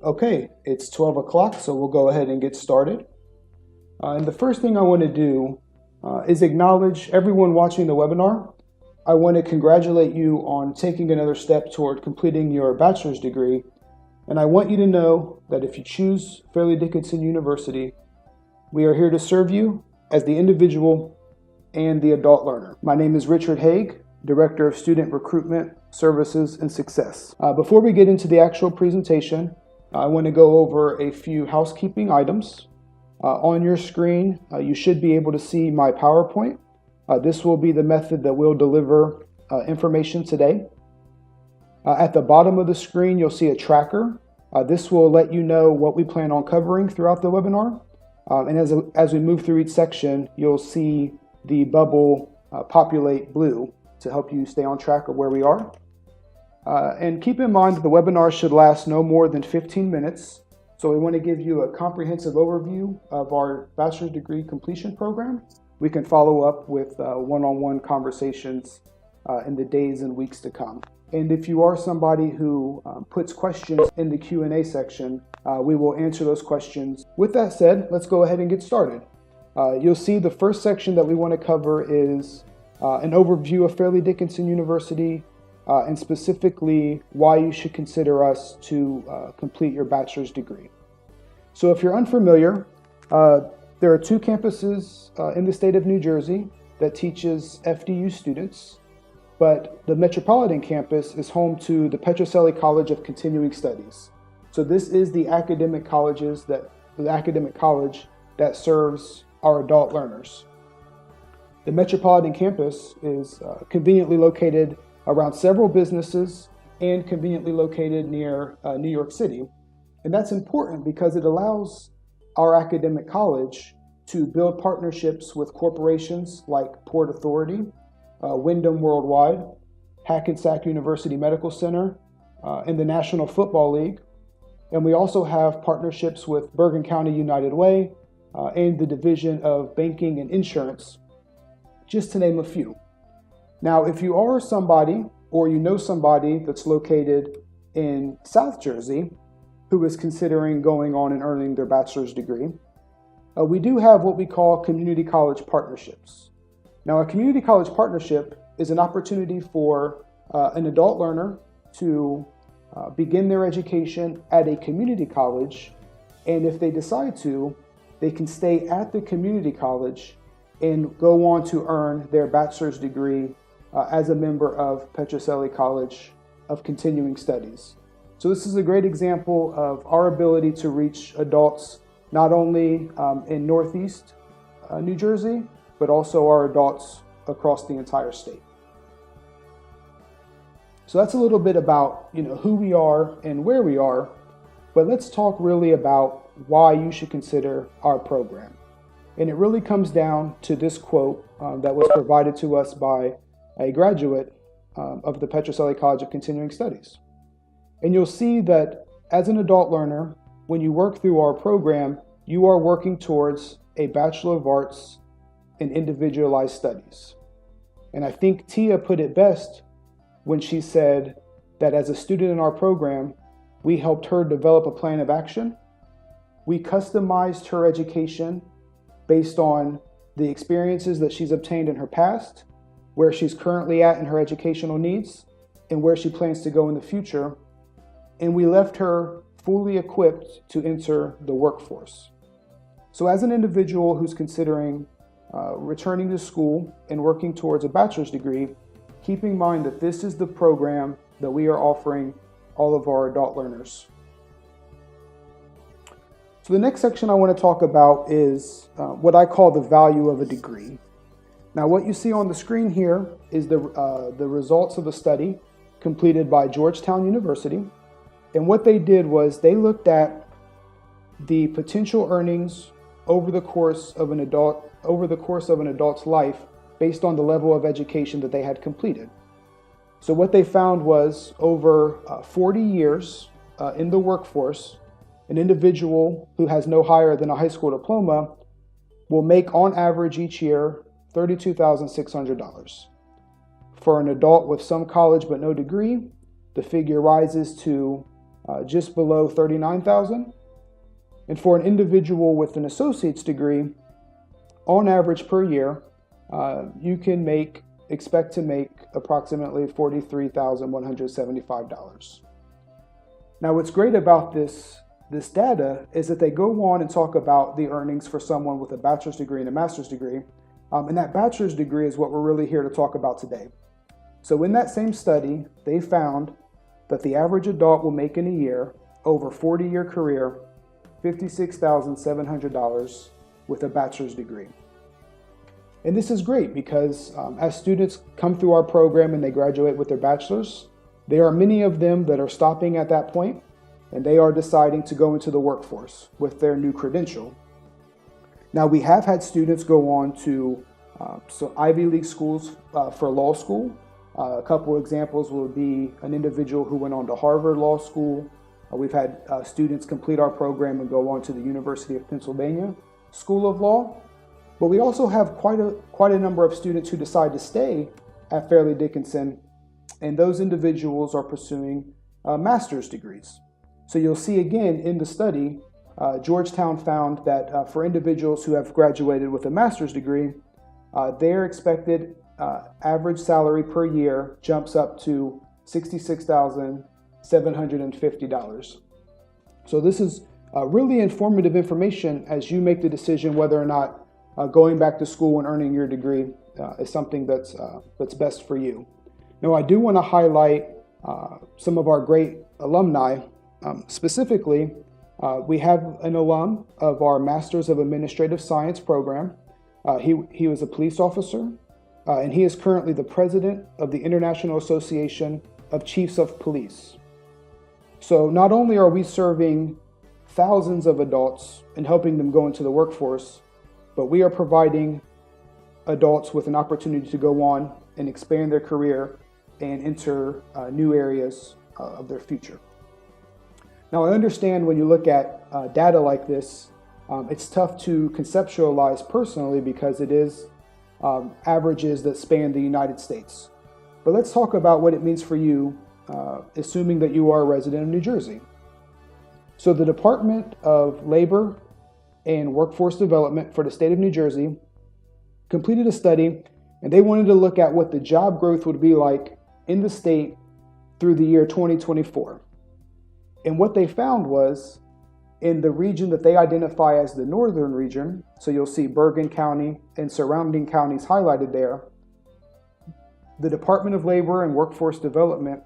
Okay, it's 12 o'clock, so we'll go ahead and get started. And the first thing I want to do is acknowledge everyone watching the webinar. I want to congratulate you on taking another step toward completing your bachelor's degree. And I want you to know that if you choose Fairleigh Dickinson University, we are here to serve you as the individual and the adult learner. My name is Richard Haig, Director of Student Recruitment, Services, and Success. Before we get into the actual presentation, I want to go over a few housekeeping items. On your screen, you should be able to see my PowerPoint. This will be the method that will deliver information today. At the bottom of the screen, you'll see a tracker. This will let you know what we plan on covering throughout the webinar. And as we move through each section, you'll see the bubble populate blue to help you stay on track of where we are. And keep in mind that the webinar should last no more than 15 minutes. So we want to give you a comprehensive overview of our bachelor's degree completion program. We can follow up with one-on-one conversations in the days and weeks to come. And if you are somebody who puts questions in the Q&A section, we will answer those questions. With that said, let's go ahead and get started. You'll see the first section that we want to cover is an overview of Fairleigh Dickinson University, and specifically why you should consider us to complete your bachelor's degree. So if you're unfamiliar, there are two campuses in the state of New Jersey that teaches FDU students, but the Metropolitan campus is home to the Petrocelli College of Continuing Studies. So this is the academic college that serves our adult learners. The Metropolitan campus is conveniently located around several businesses and conveniently located near New York City. And that's important because it allows our academic college to build partnerships with corporations like Port Authority, Wyndham Worldwide, Hackensack University Medical Center, and the National Football League. And we also have partnerships with Bergen County United Way and the Division of Banking and Insurance, just to name a few. Now, if you are somebody or you know somebody that's located in South Jersey who is considering going on and earning their bachelor's degree, we do have what we call community college partnerships. Now, a community college partnership is an opportunity for an adult learner to begin their education at a community college, and if they decide to, they can stay at the community college and go on to earn their bachelor's degree as a member of Petrocelli College of Continuing Studies. So this is a great example of our ability to reach adults not only in Northeast New Jersey, but also our adults across the entire state. So that's a little bit about who we are and where we are, but let's talk really about why you should consider our program. And it really comes down to this quote that was provided to us by a graduate of the Petrocelli College of Continuing Studies. And you'll see that as an adult learner, when you work through our program, you are working towards a Bachelor of Arts in Individualized Studies. And I think Tia put it best when she said that as a student in our program, we helped her develop a plan of action. We customized her education based on the experiences that she's obtained in her past, where she's currently at in her educational needs, and where she plans to go in the future. And we left her fully equipped to enter the workforce. So as an individual who's considering returning to school and working towards a bachelor's degree, keep in mind that this is the program that we are offering all of our adult learners. So the next section I want to talk about is what I call the value of a degree. Now, what you see on the screen here is the results of a study completed by Georgetown University. And what they did was they looked at the potential earnings over the course of an adult's life based on the level of education that they had completed. So what they found was over 40 years in the workforce, an individual who has no higher than a high school diploma will make on average each year $32,600. For an adult with some college but no degree, the figure rises to just below $39,000. And for an individual with an associate's degree, on average per year, you can expect to make approximately $43,175. Now, what's great about this data is that they go on and talk about the earnings for someone with a bachelor's degree and a master's degree. And that bachelor's degree is what we're really here to talk about today. So in that same study, they found that the average adult will make in a year, over a 40-year career, $56,700 with a bachelor's degree. And this is great because as students come through our program and they graduate with their bachelor's, there are many of them that are stopping at that point, and they are deciding to go into the workforce with their new credential. Now, we have had students go on to Ivy League schools for law school. A couple examples would be an individual who went on to Harvard Law School. We've had students complete our program and go on to the University of Pennsylvania School of Law. But we also have quite a number of students who decide to stay at Fairleigh Dickinson, and those individuals are pursuing master's degrees. So you'll see again in the study, Georgetown found that for individuals who have graduated with a master's degree, their expected average salary per year jumps up to $66,750. So this is really informative information as you make the decision whether or not going back to school and earning your degree is something that's best for you. Now, I do want to highlight some of our great alumni. Specifically, we have an alum of our Masters of Administrative Science program. He was a police officer, and he is currently the president of the International Association of Chiefs of Police. So not only are we serving thousands of adults and helping them go into the workforce, but we are providing adults with an opportunity to go on and expand their career and enter new areas of their future. Now, I understand when you look at data like this, it's tough to conceptualize personally because it is averages that span the United States. But let's talk about what it means for you, assuming that you are a resident of New Jersey. So the Department of Labor and Workforce Development for the state of New Jersey completed a study, and they wanted to look at what the job growth would be like in the state through the year 2024. And what they found was in the region that they identify as the northern region, so you'll see Bergen County and surrounding counties highlighted there, the Department of Labor and Workforce Development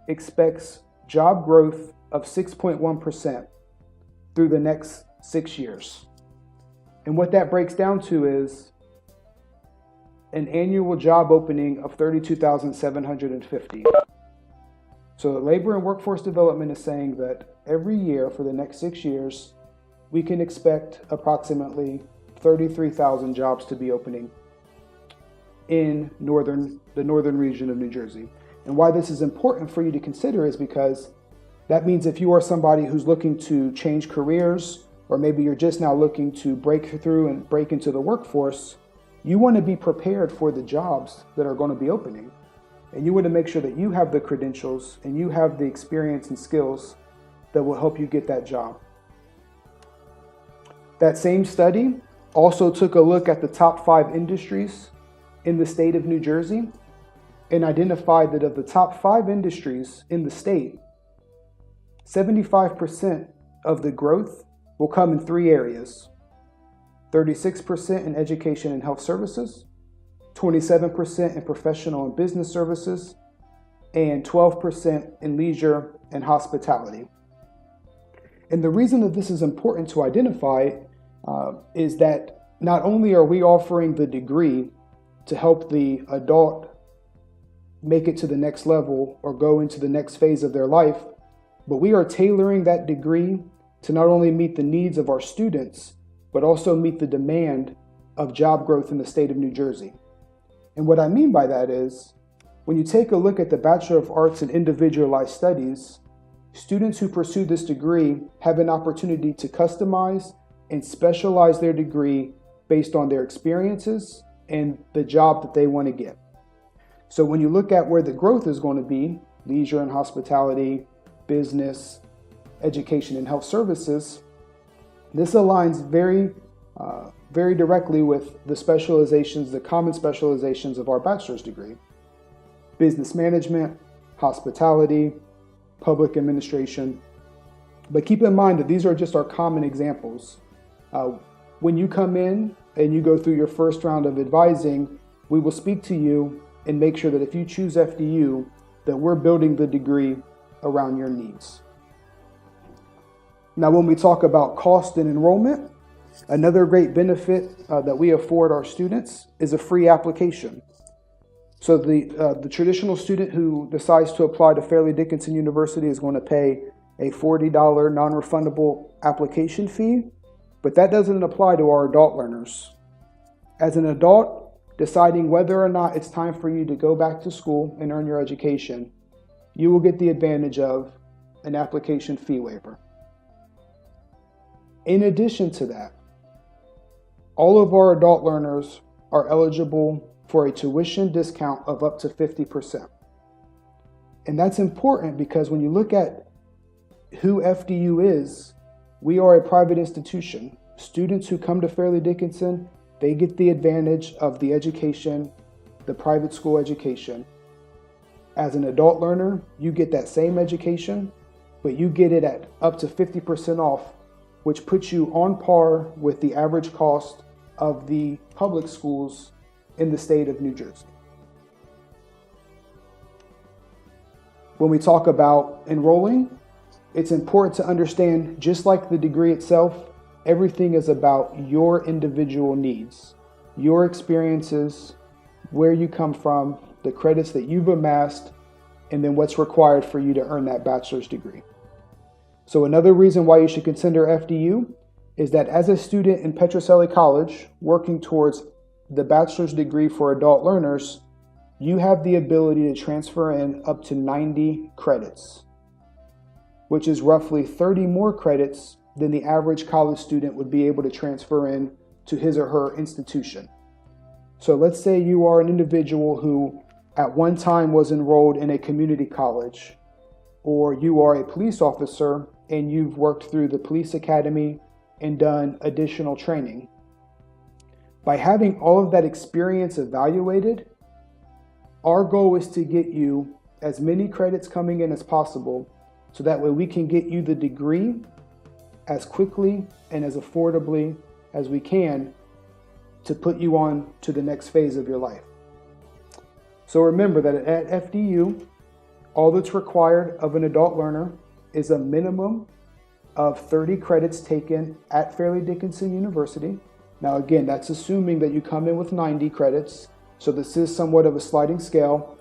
expects job growth of 6.1% through the next 6 years. And what that breaks down to is an annual job opening of 32,750. So the Labor and Workforce Development is saying that every year for the next 6 years, we can expect approximately 33,000 jobs to be opening in the northern region of New Jersey. And why this is important for you to consider is because that means if you are somebody who's looking to change careers, or maybe you're just now looking to break through and break into the workforce, you want to be prepared for the jobs that are going to be opening. And you want to make sure that you have the credentials and you have the experience and skills that will help you get that job. That same study also took a look at the top 5 industries in the state of New Jersey and identified that of the top 5 industries in the state, 75% of the growth will come in 3 areas: 36% in education and health services, 27% in professional and business services, and 12% in leisure and hospitality. And the reason that this is important to identify is that not only are we offering the degree to help the adult make it to the next level or go into the next phase of their life, but we are tailoring that degree to not only meet the needs of our students, but also meet the demand of job growth in the state of New Jersey. And what I mean by that is, when you take a look at the Bachelor of Arts in Individualized Studies, students who pursue this degree have an opportunity to customize and specialize their degree based on their experiences and the job that they want to get. So when you look at where the growth is going to be, leisure and hospitality, business, education and health services, this aligns very directly with the specializations, the common specializations of our bachelor's degree. Business management, hospitality, public administration. But keep in mind that these are just our common examples. When you come in and you go through your first round of advising, we will speak to you and make sure that if you choose FDU, that we're building the degree around your needs. Now, when we talk about cost and enrollment, another great benefit that we afford our students is a free application. So the traditional student who decides to apply to Fairleigh Dickinson University is going to pay a $40 non-refundable application fee, but that doesn't apply to our adult learners. As an adult, deciding whether or not it's time for you to go back to school and earn your education, you will get the advantage of an application fee waiver. In addition to that, all of our adult learners are eligible for a tuition discount of up to 50%. And that's important because when you look at who FDU is, we are a private institution. Students who come to Fairleigh Dickinson, they get the advantage of the education, the private school education. As an adult learner, you get that same education, but you get it at up to 50% off, which puts you on par with the average cost of the public schools in the state of New Jersey. When we talk about enrolling, it's important to understand, just like the degree itself, everything is about your individual needs, your experiences, where you come from, the credits that you've amassed, and then what's required for you to earn that bachelor's degree. So another reason why you should consider FDU is that as a student in Petrocelli College working towards the bachelor's degree for adult learners, you have the ability to transfer in up to 90 credits, which is roughly 30 more credits than the average college student would be able to transfer in to his or her institution. So let's say you are an individual who at one time was enrolled in a community college, or you are a police officer and you've worked through the police academy and done additional training. By having all of that experience evaluated, our goal is to get you as many credits coming in as possible, so that way we can get you the degree as quickly and as affordably as we can to put you on to the next phase of your life. So remember that at FDU, all that's required of an adult learner is a minimum of 30 credits taken at Fairleigh Dickinson University. Now again, that's assuming that you come in with 90 credits, so this is somewhat of a sliding scale.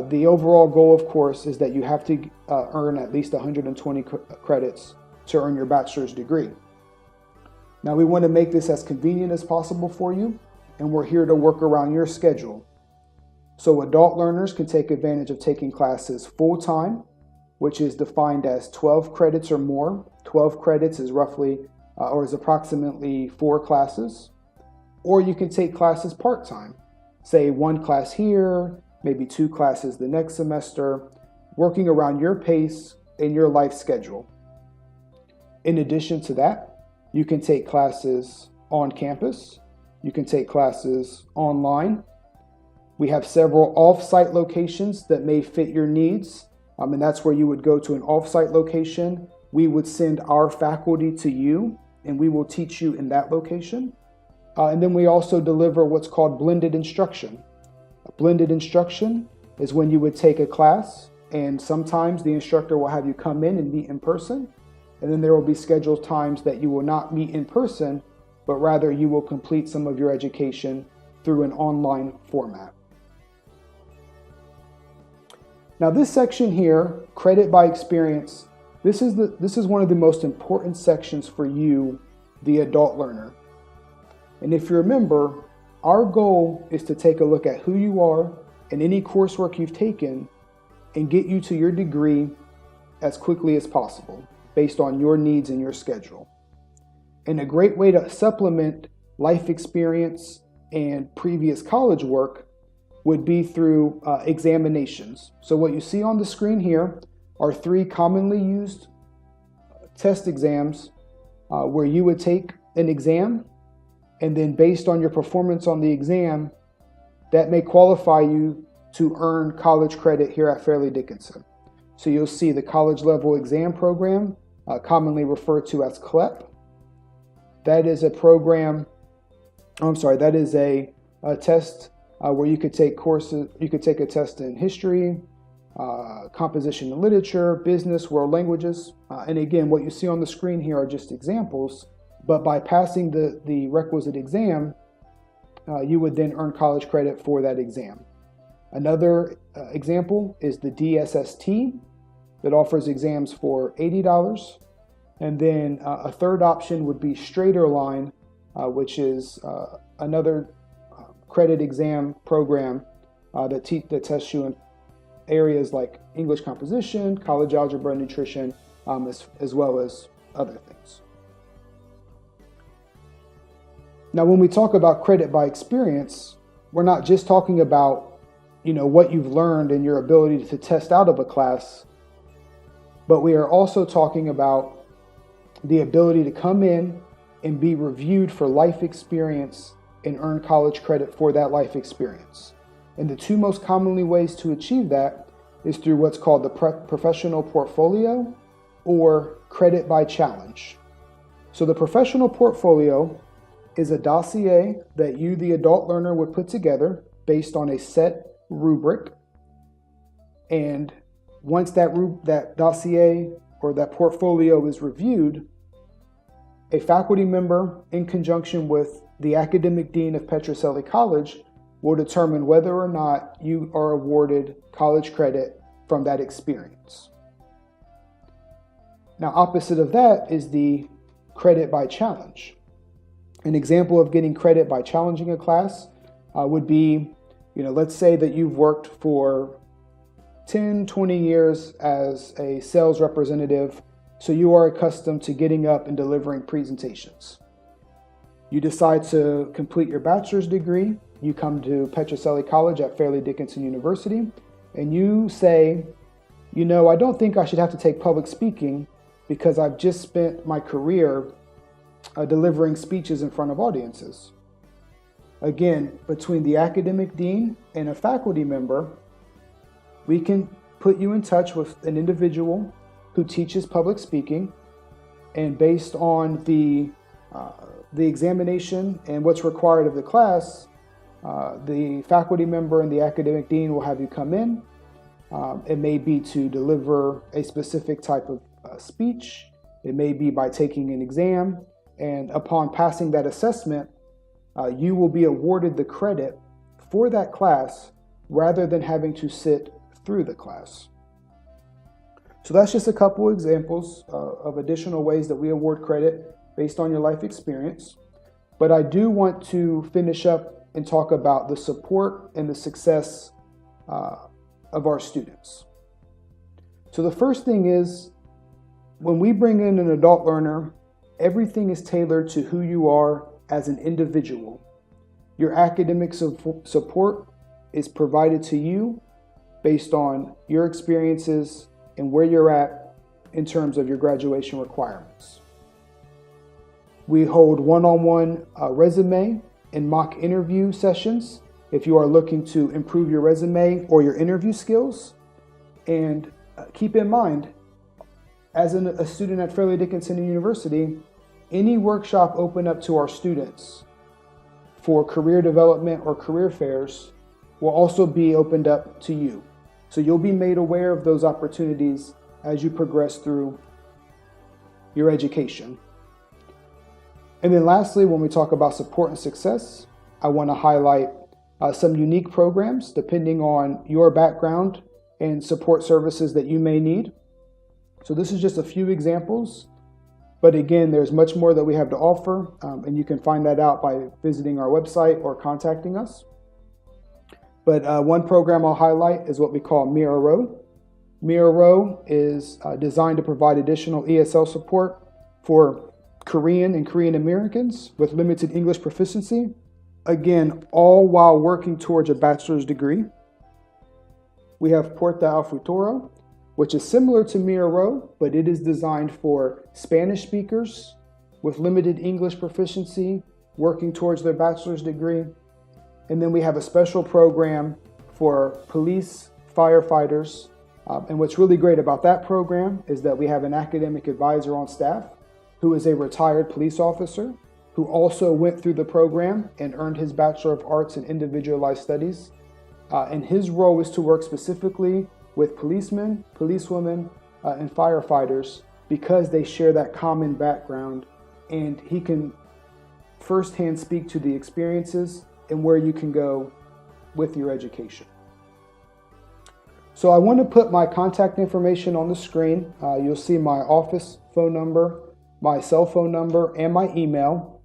The overall goal, of course, is that you have to earn at least 120 credits to earn your bachelor's degree. Now we want to make this as convenient as possible for you, and we're here to work around your schedule. So adult learners can take advantage of taking classes full-time, which is defined as 12 credits or more. 12 credits is approximately 4 classes. Or you can take classes part-time, say 1 class here, maybe 2 classes the next semester, working around your pace and your life schedule. In addition to that, you can take classes on campus. You can take classes online. We have several off-site locations that may fit your needs, and that's where you would go to an off-site location. We would send our faculty to you, and we will teach you in that location. And then we also deliver what's called blended instruction. A blended instruction is when you would take a class, and sometimes the instructor will have you come in and meet in person, and then there will be scheduled times that you will not meet in person, but rather you will complete some of your education through an online format. Now this section here, credit by experience, this is one of the most important sections for you, the adult learner. And if you remember, our goal is to take a look at who you are and any coursework you've taken and get you to your degree as quickly as possible based on your needs and your schedule. And a great way to supplement life experience and previous college work would be through examinations. So what you see on the screen here are 3 commonly used test exams where you would take an exam, and then based on your performance on the exam, that may qualify you to earn college credit here at Fairleigh Dickinson. So you'll see the college level exam program, commonly referred to as CLEP. That is a program, that is a test where you could take courses, you could take a test in history, composition and literature, business, world languages. And again, what you see on the screen here are just examples, but by passing the requisite exam, you would then earn college credit for that exam. Another example is the DSST that offers exams for $80. And then a third option would be Straighter Line, which is another credit exam program that tests you in areas like English composition, college algebra, nutrition, as well as other things. Now, when we talk about credit by experience, we're not just talking about what you've learned and your ability to test out of a class, but we are also talking about the ability to come in and be reviewed for life experience and earn college credit for that life experience. And the 2 most commonly ways to achieve that is through what's called the professional portfolio or credit by challenge. So the professional portfolio is a dossier that you, the adult learner, would put together based on a set rubric. And once that dossier or that portfolio is reviewed, a faculty member in conjunction with the academic dean of Petrocelli College will determine whether or not you are awarded college credit from that experience. Now, opposite of that is the credit by challenge. An example of getting credit by challenging a class would be, let's say that you've worked for 10, 20 years as a sales representative, so you are accustomed to getting up and delivering presentations. You decide to complete your bachelor's degree. You come to Petrocelli College at Fairleigh Dickinson University, and you say, I don't think I should have to take public speaking because I've just spent my career delivering speeches in front of audiences. Again, between the academic dean and a faculty member, we can put you in touch with an individual who teaches public speaking, and based on the examination and what's required of the class, the faculty member and the academic dean will have you come in. It may be to deliver a specific type of speech. It may be by taking an exam, and upon passing that assessment, you will be awarded the credit for that class rather than having to sit through the class. So that's just a couple examples of additional ways that we award credit based on your life experience. But I do want to finish up and talk about the support and the success of our students. So the first thing is, when we bring in an adult learner, everything is tailored to who you are as an individual. Your academic support is provided to you based on your experiences and where you're at in terms of your graduation requirements. We hold one-on-one resume and mock interview sessions if you are looking to improve your resume or your interview skills. And keep in mind, as a student at Fairleigh Dickinson University, any workshop open up to our students for career development or career fairs will also be opened up to you. So you'll be made aware of those opportunities as you progress through your education. And then lastly, when we talk about support and success, I want to highlight some unique programs depending on your background and support services that you may need. So this is just a few examples, but again, there's much more that we have to offer, and you can find that out by visiting our website or contacting us. But one program I'll highlight is what we call Mira Row. Mira Row is designed to provide additional ESL support for Korean and Korean Americans with limited English proficiency. Again, all while working towards a bachelor's degree. We have Porta al Futuro, which is similar to Miro, but it is designed for Spanish speakers with limited English proficiency working towards their bachelor's degree. And then we have a special program for police firefighters. And what's really great about that program is that we have an academic advisor on staff who is a retired police officer who also went through the program and earned his Bachelor of Arts in Individualized Studies. And his role is to work specifically with policemen, policewomen, and firefighters because they share that common background, and he can firsthand speak to the experiences and where you can go with your education. So I want to put my contact information on the screen. You'll see my office phone number, my cell phone number, and my email.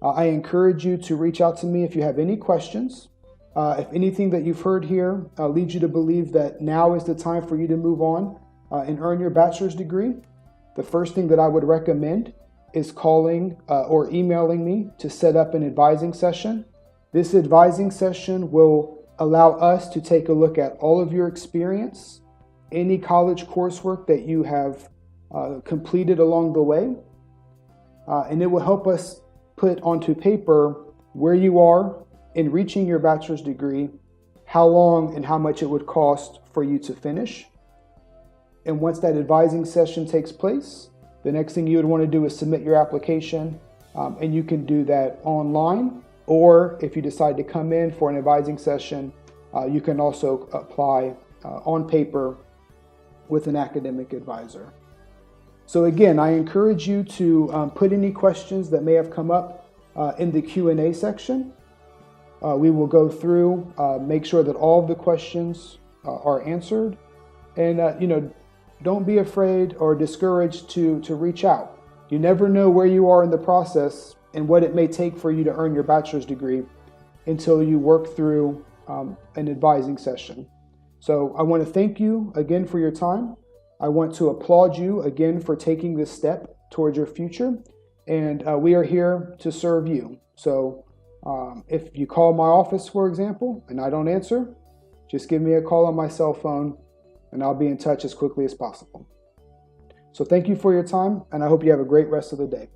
I encourage you to reach out to me if you have any questions. If anything that you've heard here leads you to believe that now is the time for you to move on and earn your bachelor's degree, the first thing that I would recommend is calling or emailing me to set up an advising session. This advising session will allow us to take a look at all of your experience, any college coursework that you have completed along the way, and it will help us put onto paper where you are in reaching your bachelor's degree, how long and how much it would cost for you to finish. And once that advising session takes place, the next thing you would want to do is submit your application, and you can do that online, or if you decide to come in for an advising session, you can also apply on paper with an academic advisor. So again, I encourage you to put any questions that may have come up in the Q&A section. We will go through, make sure that all of the questions are answered, and don't be afraid or discouraged to reach out. You never know where you are in the process and what it may take for you to earn your bachelor's degree until you work through an advising session. So I want to thank you again for your time. I want to applaud you again for taking this step towards your future, and we are here to serve you. So if you call my office, for example, and I don't answer, just give me a call on my cell phone and I'll be in touch as quickly as possible. So thank you for your time, and I hope you have a great rest of the day.